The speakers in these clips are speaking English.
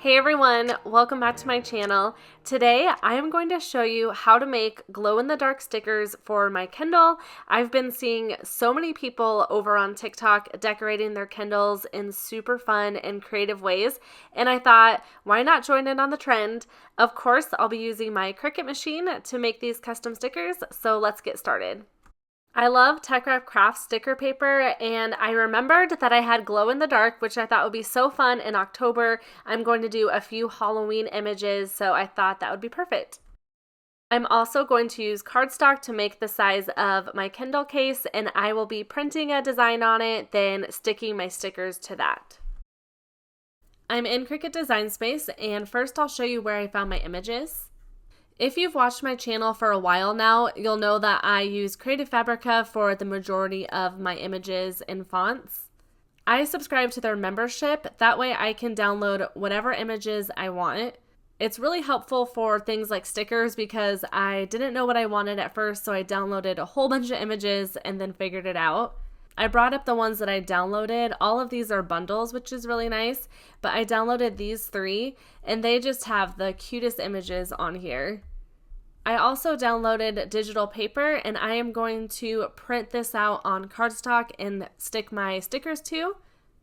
Hey everyone, welcome back to my channel. Today I am going to show you how to make glow-in-the-dark stickers for my Kindle. I've been seeing so many people over on TikTok decorating their Kindles in super fun and creative ways, and I thought, why not join in on the trend? Of course, I'll be using my Cricut machine to make these custom stickers, so let's get started. I love Techcraft Craft sticker paper, and I remembered that I had glow in the dark, which I thought would be so fun in October. I'm going to do a few Halloween images, so I thought that would be perfect. I'm also going to use cardstock to make the size of my Kindle case, and I will be printing a design on it, then sticking my stickers to that. I'm in Cricut Design Space, and first I'll show you where I found my images. If you've watched my channel for a while now, you'll know that I use Creative Fabrica for the majority of my images and fonts. I subscribe to their membership, that way I can download whatever images I want. It's really helpful for things like stickers because I didn't know what I wanted at first, so I downloaded a whole bunch of images and then figured it out. I brought up the ones that I downloaded. All of these are bundles, which is really nice, but I downloaded these 3 and they just have the cutest images on here. I also downloaded digital paper, and I am going to print this out on cardstock and stick my stickers to.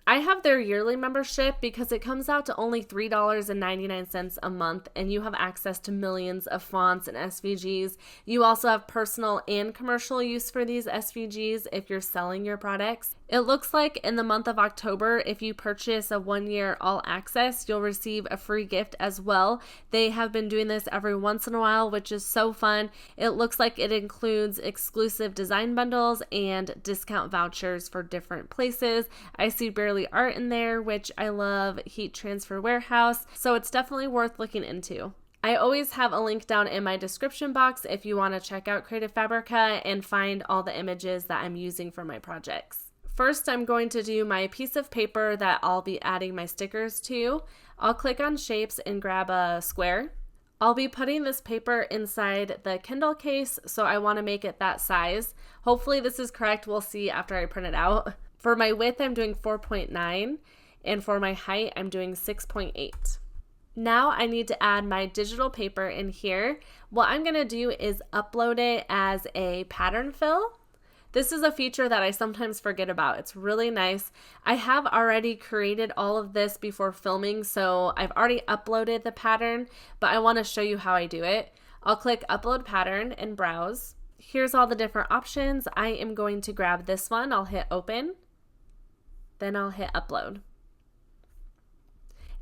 I have their yearly membership because it comes out to only $3.99 a month, and you have access to millions of fonts and SVGs. You also have personal and commercial use for these SVGs if you're selling your products. It looks like in the month of October, if you purchase a 1-year all access, you'll receive a free gift as well. They have been doing this every once in a while, which is so fun. It looks like it includes exclusive design bundles and discount vouchers for different places. I see Barely Art in there, which I love, Heat Transfer Warehouse, so it's definitely worth looking into. I always have a link down in my description box if you want to check out Creative Fabrica and find all the images that I'm using for my projects. First, I'm going to do my piece of paper that I'll be adding my stickers to. I'll click on Shapes and grab a square. I'll be putting this paper inside the Kindle case, so I want to make it that size. Hopefully this is correct. We'll see after I print it out. For my width, I'm doing 4.9, and for my height, I'm doing 6.8. Now I need to add my digital paper in here. What I'm going to do is upload it as a pattern fill. This is a feature that I sometimes forget about. It's really nice. I have already created all of this before filming, so I've already uploaded the pattern, but I want to show you how I do it. I'll click Upload Pattern and browse. Here's all the different options. I am going to grab this one. I'll hit Open. Then I'll hit Upload.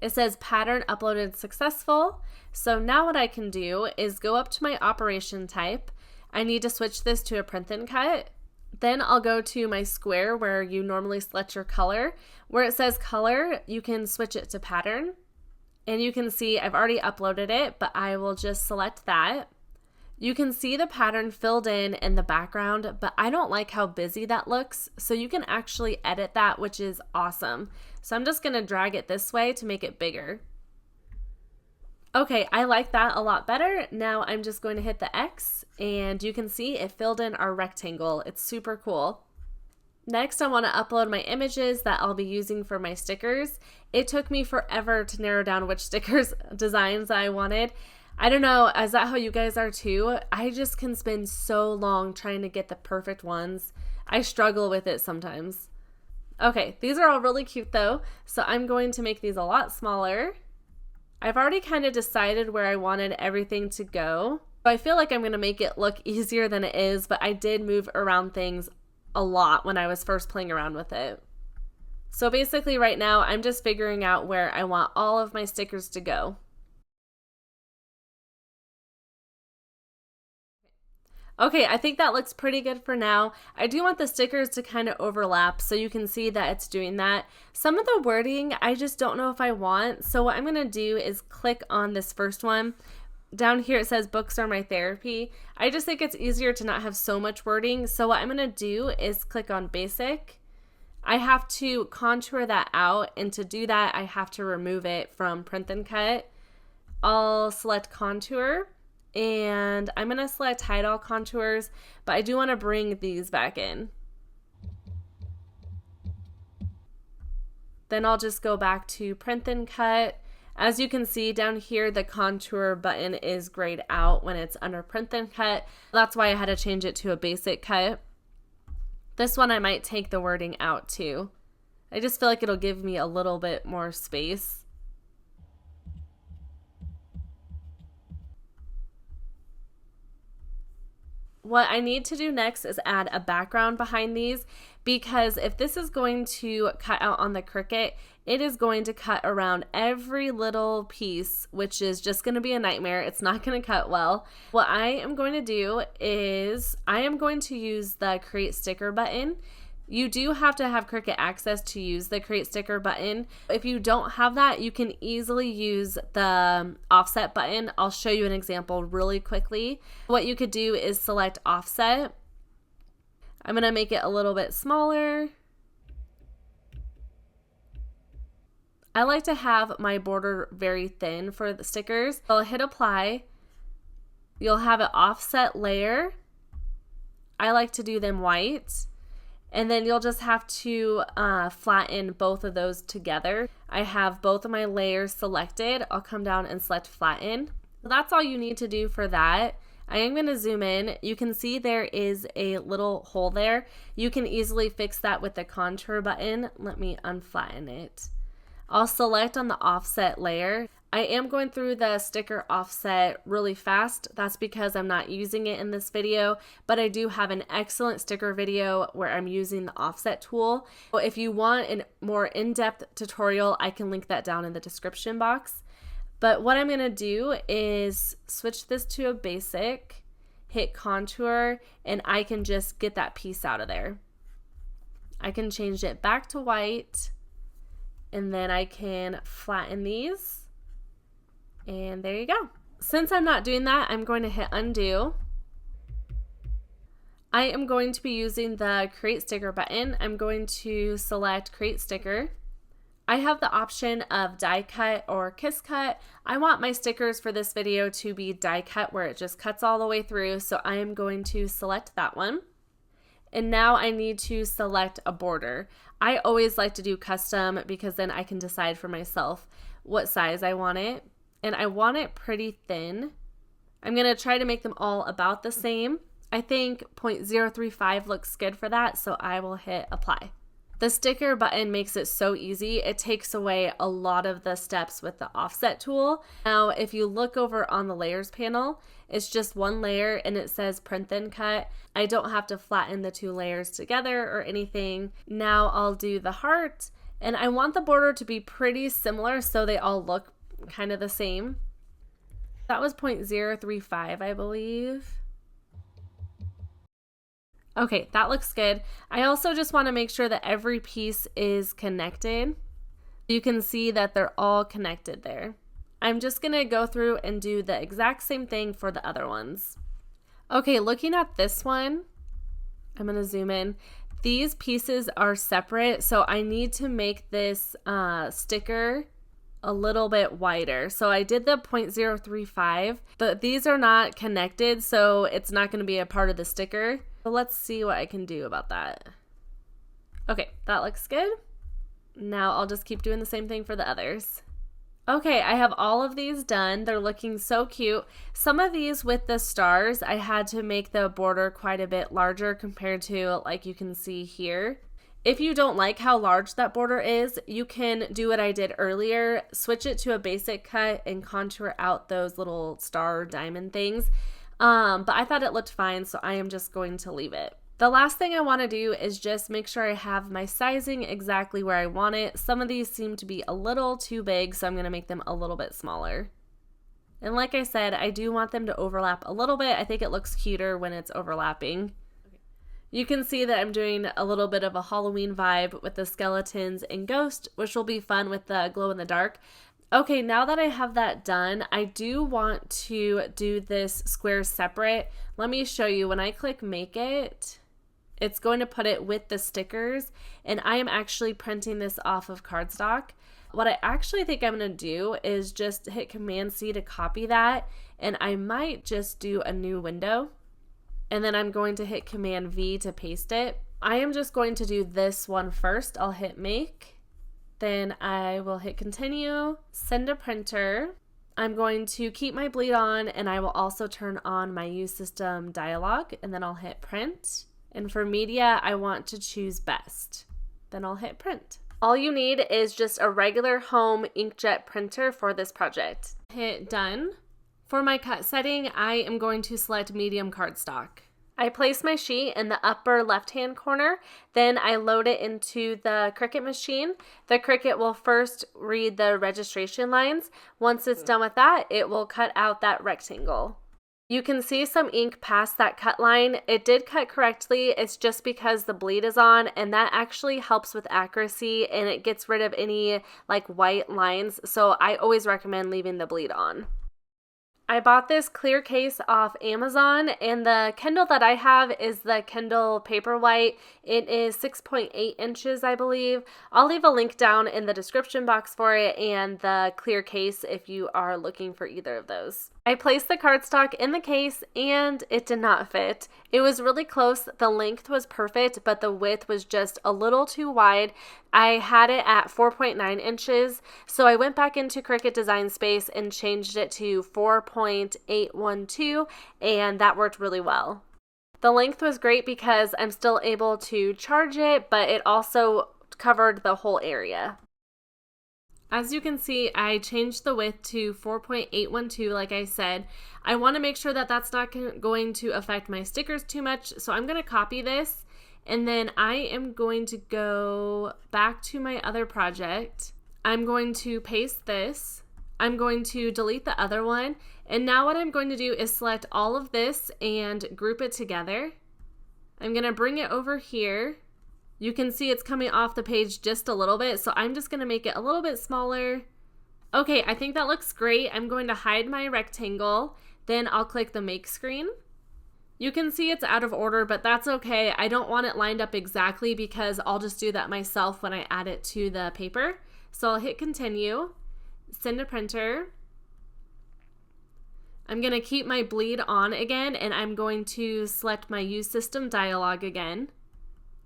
It says Pattern Uploaded Successful. So now what I can do is go up to my operation type. I need to switch this to a print and cut. Then I'll go to my square where you normally select your color. Where it says color, you can switch it to pattern. And you can see I've already uploaded it, but I will just select that. You can see the pattern filled in the background, but I don't like how busy that looks. So you can actually edit that, which is awesome. So I'm just going to drag it this way to make it bigger. Okay, I like that a lot better. Now I'm just going to hit the X, and you can see it filled in our rectangle. It's super cool. Next, I want to upload my images that I'll be using for my stickers. It took me forever to narrow down which stickers designs I wanted. I don't know, is that how you guys are too? I just can spend so long trying to get the perfect ones. I struggle with it sometimes. Okay, these are all really cute though, so I'm going to make these a lot smaller. I've already kind of decided where I wanted everything to go. I feel like I'm going to make it look easier than it is, but I did move around things a lot when I was first playing around with it. So basically right now, I'm just figuring out where I want all of my stickers to go. Okay, I think that looks pretty good for now. I do want the stickers to kind of overlap so you can see that it's doing that. Some of the wording, I just don't know if I want. So what I'm going to do is click on this first one. Down here it says books are my therapy. I just think it's easier to not have so much wording. So what I'm going to do is click on basic. I have to contour that out, and to do that I have to remove it from print and cut. I'll select contour. And I'm going to select hide all contours, but I do want to bring these back in. Then I'll just go back to print and cut. As you can see down here, the contour button is grayed out when it's under print and cut. That's why I had to change it to a basic cut. This one I might take the wording out too. I just feel like it'll give me a little bit more space. What I need to do next is add a background behind these, because if this is going to cut out on the Cricut, it is going to cut around every little piece, which is just going to be a nightmare. It's not going to cut well. What I am going to do is I am going to use the Create Sticker button. You do have to have Cricut access to use the Create Sticker button. If you don't have that, you can easily use the offset button. I'll show you an example really quickly. What you could do is select offset. I'm going to make it a little bit smaller. I like to have my border very thin for the stickers. I'll hit apply. You'll have an offset layer. I like to do them white. And then you'll just have to flatten both of those together. I have both of my layers selected. I'll come down and select flatten. That's all you need to do for that. I am going to zoom in. You can see there is a little hole there. You can easily fix that with the contour button. Let me unflatten it. I'll select on the offset layer. I am going through the sticker offset really fast. That's because I'm not using it in this video, but I do have an excellent sticker video where I'm using the offset tool. If you want a more in-depth tutorial, I can link that down in the description box. But what I'm gonna do is switch this to a basic, hit contour, and I can just get that piece out of there. I can change it back to white, and then I can flatten these. And there you go. Since I'm not doing that, I'm going to hit undo. I am going to be using the Create Sticker button. I'm going to select Create Sticker. I have the option of die cut or kiss cut. I want my stickers for this video to be die cut where it just cuts all the way through, so I am going to select that one. And now I need to select a border. I always like to do custom because then I can decide for myself what size I want it. And I want it pretty thin. I'm gonna try to make them all about the same. I think 0.035 looks good for that, so I will hit apply. The sticker button makes it so easy. It takes away a lot of the steps with the offset tool. Now, if you look over on the layers panel, it's just one layer and it says print then cut. I don't have to flatten the two layers together or anything. Now I'll do the heart, and I want the border to be pretty similar so they all look kind of the same. That was 0.035, I believe. Okay, that looks good. I also just want to make sure that every piece is connected. You can see that they're all connected there. I'm just going to go through and do the exact same thing for the other ones. Okay, looking at this one, I'm going to zoom in. These pieces are separate, so I need to make this sticker a little bit wider. So I did the 0.035, but these are not connected, so it's not going to be a part of the sticker. So let's see what I can do about that. Okay, that looks good. Now I'll just keep doing the same thing for the others. Okay, I have all of these done. They're looking so cute. Some of these with the stars, I had to make the border quite a bit larger compared to, like you can see here. If you don't like how large that border is, you can do what I did earlier, switch it to a basic cut and contour out those little star diamond things. But I thought it looked fine, so I am just going to leave it. The last thing I want to do is just make sure I have my sizing exactly where I want it. Some of these seem to be a little too big, so I'm going to make them a little bit smaller. And like I said, I do want them to overlap a little bit. I think it looks cuter when it's overlapping. You can see that I'm doing a little bit of a Halloween vibe with the skeletons and ghost, which will be fun with the glow in the dark. Okay, now that I have that done, I do want to do this square separate. Let me show you. When I click make it, it's going to put it with the stickers, and I am actually printing this off of cardstock. What I actually think I'm going to do is just hit Command C to copy that, and I might just do a new window. And then I'm going to hit Command V to paste it. I am just going to do this one first. I'll hit make. Then I will hit continue, send to printer. I'm going to keep my bleed on, and I will also turn on my use system dialog, and then I'll hit print. And for media, I want to choose best. Then I'll hit print. All you need is just a regular home inkjet printer for this project. Hit done. For my cut setting, I am going to select medium cardstock. I place my sheet in the upper left-hand corner, then I load it into the Cricut machine. The Cricut will first read the registration lines. Once it's done with that, it will cut out that rectangle. You can see some ink past that cut line. It did cut correctly, it's just because the bleed is on, and that actually helps with accuracy and it gets rid of any like white lines, so I always recommend leaving the bleed on. I bought this clear case off Amazon, and the Kindle that I have is the Kindle Paperwhite. It is 6.8 inches, I believe. I'll leave a link down in the description box for it and the clear case if you are looking for either of those. I placed the cardstock in the case and it did not fit. It was really close. The length was perfect, but the width was just a little too wide. I had it at 4.9 inches, so I went back into Cricut Design Space and changed it to 4.812, and that worked really well. The length was great because I'm still able to charge it, but it also covered the whole area. As you can see, I changed the width to 4.812 like I said. I want to make sure that that's not going to affect my stickers too much, so I'm going to copy this, and then I am going to go back to my other project. I'm going to paste this. I'm going to delete the other one, and now what I'm going to do is select all of this and group it together. I'm going to bring it over here. You can see it's coming off the page just a little bit, so I'm just going to make it a little bit smaller. Okay, I think that looks great. I'm going to hide my rectangle, then I'll click the make screen. You can see it's out of order, but that's okay. I don't want it lined up exactly because I'll just do that myself when I add it to the paper. So I'll hit continue, send to printer. I'm going to keep my bleed on again, and I'm going to select my use system dialog again.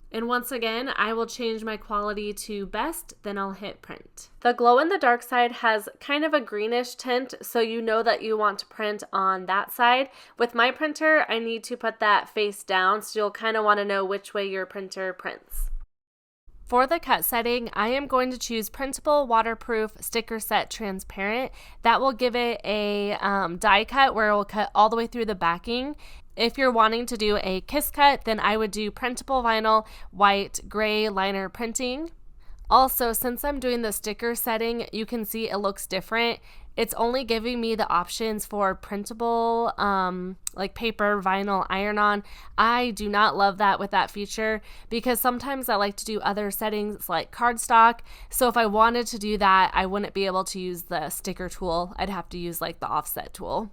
And once again, I will change my quality to best, then I'll hit print. The glow in the dark side has kind of a greenish tint, so you know that you want to print on that side. With my printer, I need to put that face down, so you'll kind of want to know which way your printer prints. For the cut setting, I am going to choose Printable Waterproof Sticker Set Transparent. That will give it a die cut where it will cut all the way through the backing. If you're wanting to do a kiss cut, then I would do Printable Vinyl White Gray Liner Printing. Also, since I'm doing the sticker setting, you can see it looks different. It's only giving me the options for printable, like paper, vinyl, iron-on. I do not love that with that feature because sometimes I like to do other settings like cardstock. So if I wanted to do that, I wouldn't be able to use the sticker tool. I'd have to use like the offset tool.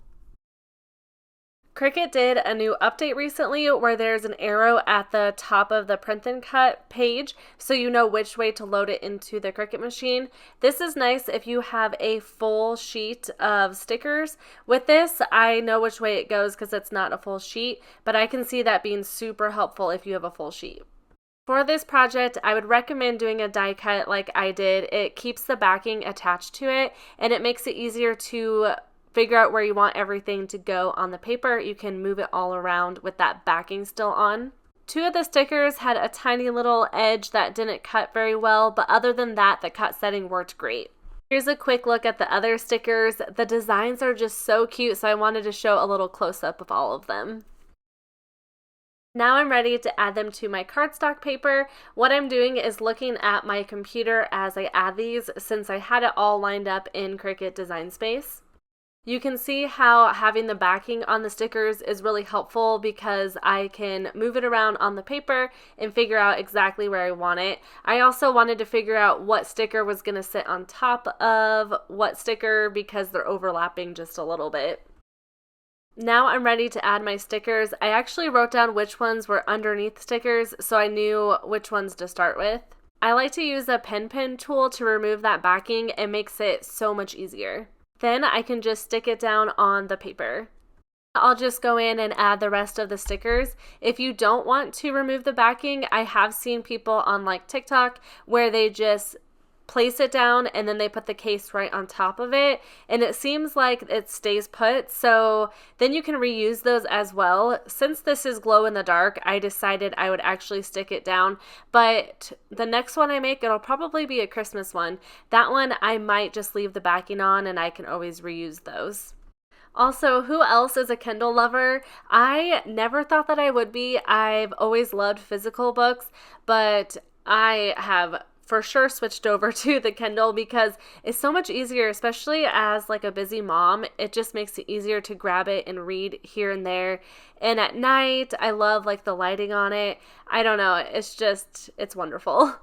Cricut did a new update recently where there's an arrow at the top of the print and cut page so you know which way to load it into the Cricut machine. This is nice if you have a full sheet of stickers. With this, I know which way it goes because it's not a full sheet, but I can see that being super helpful if you have a full sheet. For this project, I would recommend doing a die cut like I did. It keeps the backing attached to it and it makes it easier to figure out where you want everything to go on the paper. You can move it all around with that backing still on. Two of the stickers had a tiny little edge that didn't cut very well, but other than that, the cut setting worked great. Here's a quick look at the other stickers. The designs are just so cute, so I wanted to show a little close-up of all of them. Now I'm ready to add them to my cardstock paper. What I'm doing is looking at my computer as I add these since I had it all lined up in Cricut Design Space. You can see how having the backing on the stickers is really helpful because I can move it around on the paper and figure out exactly where I want it. I also wanted to figure out what sticker was going to sit on top of what sticker because they're overlapping just a little bit. Now I'm ready to add my stickers. I actually wrote down which ones were underneath stickers so I knew which ones to start with. I like to use a pen tool to remove that backing. It makes it so much easier. Then I can just stick it down on the paper. I'll just go in and add the rest of the stickers. If you don't want to remove the backing, I have seen people on like TikTok where they just place it down, and then they put the case right on top of it, and it seems like it stays put, so then you can reuse those as well. Since this is glow in the dark, I decided I would actually stick it down, but the next one I make, it'll probably be a Christmas one. That one I might just leave the backing on, and I can always reuse those. Also, who else is a Kindle lover? I never thought that I would be. I've always loved physical books, but I have for sure switched over to the Kindle because it's so much easier, especially as like a busy mom. It just makes it easier to grab it and read here and there. And at night, I love like the lighting on it. I don't know, it's wonderful.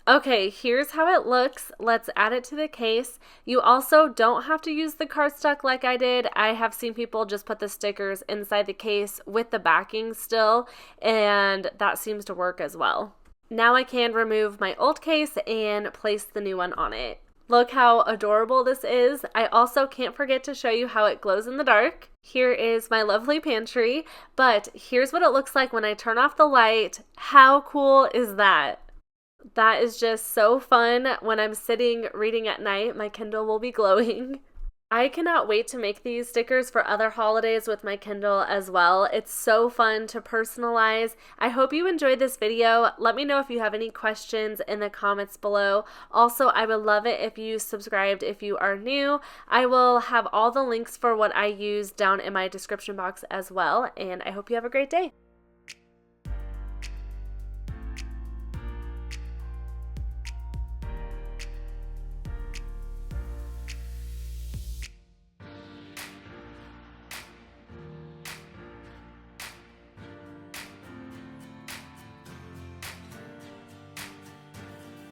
Okay, here's how it looks. Let's add it to the case. You also don't have to use the cardstock like I did. I have seen people just put the stickers inside the case with the backing still, and that seems to work as well. Now I can remove my old case and place the new one on it. Look how adorable this is. I also can't forget to show you how it glows in the dark. Here is my lovely pantry, but here's what it looks like when I turn off the light. How cool is that? That is just so fun. When I'm sitting reading at night, my Kindle will be glowing. I cannot wait to make these stickers for other holidays with my Kindle as well. It's so fun to personalize. I hope you enjoyed this video. Let me know if you have any questions in the comments below. Also, I would love it if you subscribed if you are new. I will have all the links for what I use down in my description box as well, and I hope you have a great day.